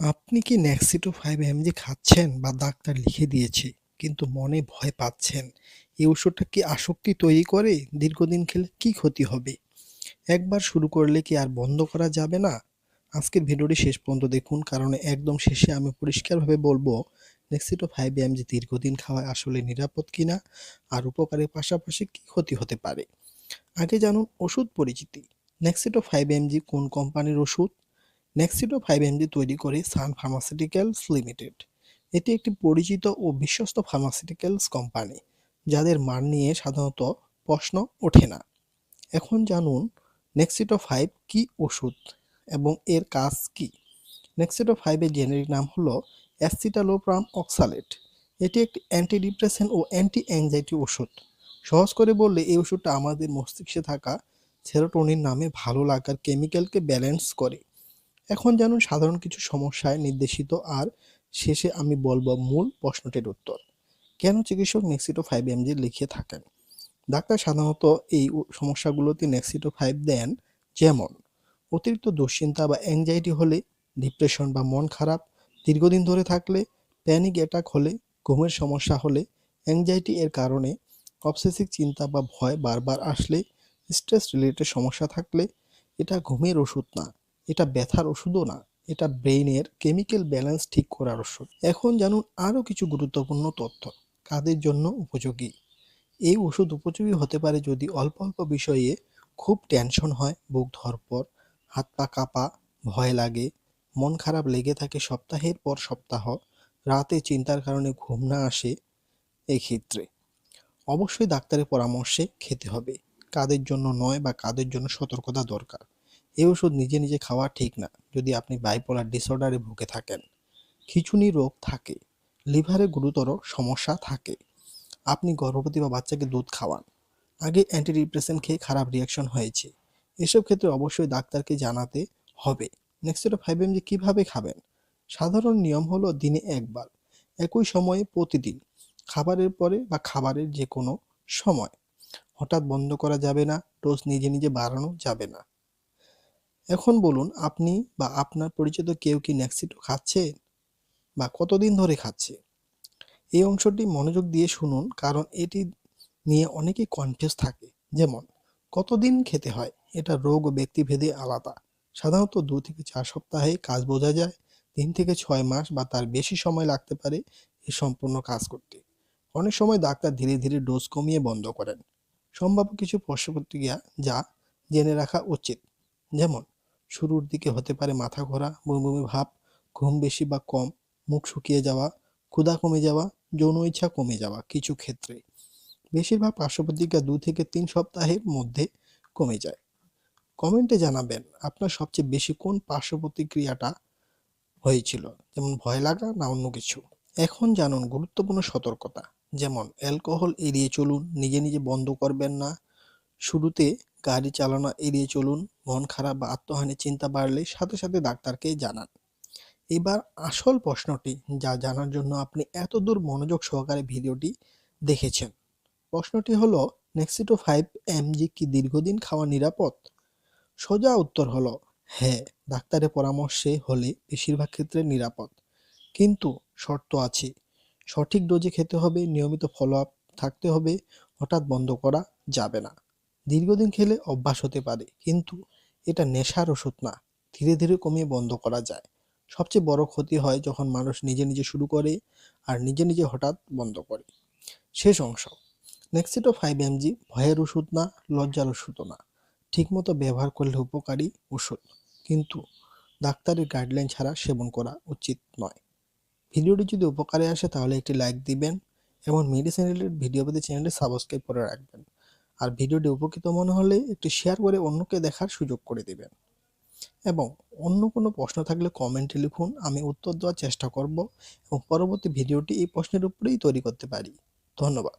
আপনি কি ন্যাক্সিটো 5 এমজি খাচ্ছেন বা ডাক্তার লিখে দিয়েছে কিন্তু মনে ভয় পাচ্ছেন? এই ওষুধটা কি আসক্তি তৈরি করে? দীর্ঘদিন খেলে কি ক্ষতি হবে? একবার শুরু করলে কি আর বন্ধ করা যাবে না? আজকের ভিডিওটি শেষ পর্যন্ত দেখুন, কারণ একদম শেষে আমি পরিষ্কারভাবে বলবো ন্যাক্সিটো 5 এমজি দীর্ঘদিন খাওয়া আসলে নিরাপদ কিনা আর উপকারের পাশাপাশি কি ক্ষতি হতে পারে। আগে জানুন ওষুধ পরিচিতি। ন্যাক্সিটো 5 এমজি কোন কোম্পানির ওষুধ? নেক্সিটো 5 এমজি তৈরি করে সান ফার্মাসিউটিক্যালস লিমিটেড। এটি একটি পরিচিত ও বিশ্বস্ত ফার্মাসিউটিক্যালস কোম্পানি, যাদের মান নিয়ে সাধারণত প্রশ্ন ওঠে না। এখন জানুন নেক্সিটো 5 কি ওষুধ এবং এর কাজ কি। নেক্সিটো 5 এর জেনেরিক নাম হলো অ্যাসিটালোপ্রাম অক্সালেট। এটি একটি অ্যান্টি ডিপ্রেশন ও অ্যান্টি অ্যাংজাইটি ওষুধ। সহজ করে বললে এই ওষুধটা আমাদের মস্তিষ্কে থাকা সেরোটোনিন নামে ভালো লাগার কেমিক্যালকে ব্যালেন্স করে। এখন জানুন সাধারণ কিছু সমস্যায় নির্দেশিত, আর শেষে আমি বলবো মূল প্রশ্নটির উত্তর। কেন চিকিৎসক নেক্সিটো 5 এমজি লিখে থাকেন? ডাক্তার সাধারণত এই সমস্যাগুলোতে নেক্সিটো 5 দেন, যেমন অতিরিক্ত দুশ্চিন্তা বা অ্যাংজাইটি হলে, ডিপ্রেশন বা মন খারাপ দীর্ঘদিন ধরে থাকলে, প্যানিক অ্যাটাক হলে, ঘুমের সমস্যা হলে, অ্যাংজাইটি এর কারণে অবসেসিভ চিন্তা বা ভয় বারবার আসলে, স্ট্রেস রিলেটেড সমস্যা থাকলে। এটা ঘুমের ওষুধ না, এটা ব্যথার ওষুধও না, এটা ব্রেইনের কেমিক্যাল ব্যালেন্স ঠিক করার ওষুধ। এখন জানুন আরও কিছু গুরুত্বপূর্ণ তথ্য। কাদের জন্য উপযোগী? এই ওষুধ উপযোগী হতে পারে যদি অল্প অল্প বিষয়ে খুব টেনশন হয়, বুক ধড়ফড়, হাত পা কাঁপা, ভয় লাগে, মন খারাপ লেগে থাকে সপ্তাহের পর সপ্তাহ, রাতে চিন্তার কারণে ঘুম না আসে। এক্ষেত্রে অবশ্যই ডাক্তারের পরামর্শে খেতে হবে। কাদের জন্য নয় বা কাদের জন্য সতর্কতা দরকার। এই ওষুধ নিজে নিজে খাওয়া ঠিক না যদি আপনি বাইপোলার ডিসঅর্ডারে ভুগে থাকেন, খিঁচুনি রোগ থাকে, লিভারে গুরুতর সমস্যা থাকে, আপনি গর্ভবতী বা বাচ্চাকে দুধ খাওয়ান, আগে অ্যান্টিডিপ্রেসেন্ট খেয়ে খারাপ রিয়াকশন হয়েছে। এসব ক্ষেত্রে অবশ্যই ডাক্তারকে জানাতে হবে। নেক্সিটো 5 এমজি কীভাবে খাবেন? সাধারণ নিয়ম হলো দিনে একবার, একই সময়ে প্রতিদিন, খাবারের পরে বা খাবারের যে কোনো সময়। হঠাৎ বন্ধ করা যাবে না, ডোজ নিজে নিজে বাড়ানো যাবে না। এখন বলুন, আপনি বা আপনার পরিচিত কেউ কি নেক্সিটো খাচ্ছে বা কতদিন ধরে খাচ্ছে? এই অংশটি মনোযোগ দিয়ে শুনুন, কারণ এটি নিয়ে অনেকেই কনফিউজ থাকে। যেমন, কতদিন খেতে হয়? এটা রোগ ও ব্যক্তিভেদে আলাদা। সাধারণত 2 থেকে 4 সপ্তাহে কাজ বোঝা যায়। 3 থেকে 6 মাস বা তার বেশি সময় লাগতে পারে এ সম্পূর্ণ কাজ করতে। অনেক সময় ডাক্তার ধীরে ধীরে ডোজ কমিয়ে বন্ধ করেন। সম্ভাব্য কিছু পার্শ্ব প্রতিক্রিয়া যা জেনে রাখা উচিত, যেমন শুরুর দিকে হতে পারে মাথা ঘোরা, বমি বমি ভাব, ঘুম বেশি বা কম, মুখ শুকিয়ে যাওয়া, ক্ষুধা কমে যাওয়া, যৌন ইচ্ছা কমে যাওয়া। কিছু ক্ষেত্রে বেশিরভাগ পার্শ্ব প্রতিক্রিয়া 2 থেকে 3 সপ্তাহের মধ্যে কমে যায়। কমেন্টে জানাবেন আপনার সবচেয়ে বেশি কোন পার্শ্ব প্রতিক্রিয়াটা হয়েছিল, যেমন ভয় লাগা না অন্য কিছু। এখন জানুন গুরুত্বপূর্ণ সতর্কতা, যেমন অ্যালকোহল এড়িয়ে চলুন, নিজে নিজে বন্ধ করবেন না। শুরুতে গাড়ি চালানো এড়িয়ে চলুন। মন খারাপ বা আত্মহানির চিন্তা বাড়লে সাথে সাথে ডাক্তারকে জানান। এবার আসল প্রশ্নটি, যা জানার জন্য আপনি এতদূর মনোযোগ সহকারে ভিডিওটি দেখেছেন। প্রশ্নটি হলো, নেক্সিটো 5 এমজি কি দীর্ঘদিন খাওয়া নিরাপদ? সোজা উত্তর হলো হ্যাঁ, ডাক্তারের পরামর্শে হলে বেশিরভাগ ক্ষেত্রে নিরাপদ। কিন্তু শর্ত আছে। সঠিক ডোজে খেতে হবে, নিয়মিত ফলো আপ থাকতে হবে, হঠাৎ বন্ধ করা যাবে না। দীর্ঘদিন খেলে অভ্যাস হতে পারে, কিন্তু এটা নেশার ওষুধ না। ধীরে ধীরে কমিয়ে বন্ধ করা যায়। সবচেয়ে বড় ক্ষতি হয় যখন মানুষ নিজে নিজে শুরু করে আর নিজে নিজে হঠাৎ বন্ধ করে। শেষ অংশ, নেক্সিটো 5 এমজি ভয়ের ওষুধ না, লজ্জার ওষুধও না। ঠিকমতো ব্যবহার করলে উপকারী ওষুধ, কিন্তু ডাক্তারের গাইডলাইন ছাড়া সেবন করা উচিত নয়। ভিডিওটি যদি উপকারে আসে তাহলে একটি লাইক দিবেন এবং মেডিসিন রিলেটেড ভিডিও পেতে চ্যানেলটি সাবস্ক্রাইব করে রাখবেন। আর ভিডিওটি উপকৃত মনে হলে একটি শেয়ার করে অন্যকে দেখার সুযোগ করে দিবেন। এবং অন্য কোনো প্রশ্ন থাকলে কমেন্টে লিখুন, আমি উত্তর দেওয়ার চেষ্টা করব এবং পরবর্তী ভিডিওটি এই প্রশ্নের উপরেই তৈরি করতে পারি। ধন্যবাদ।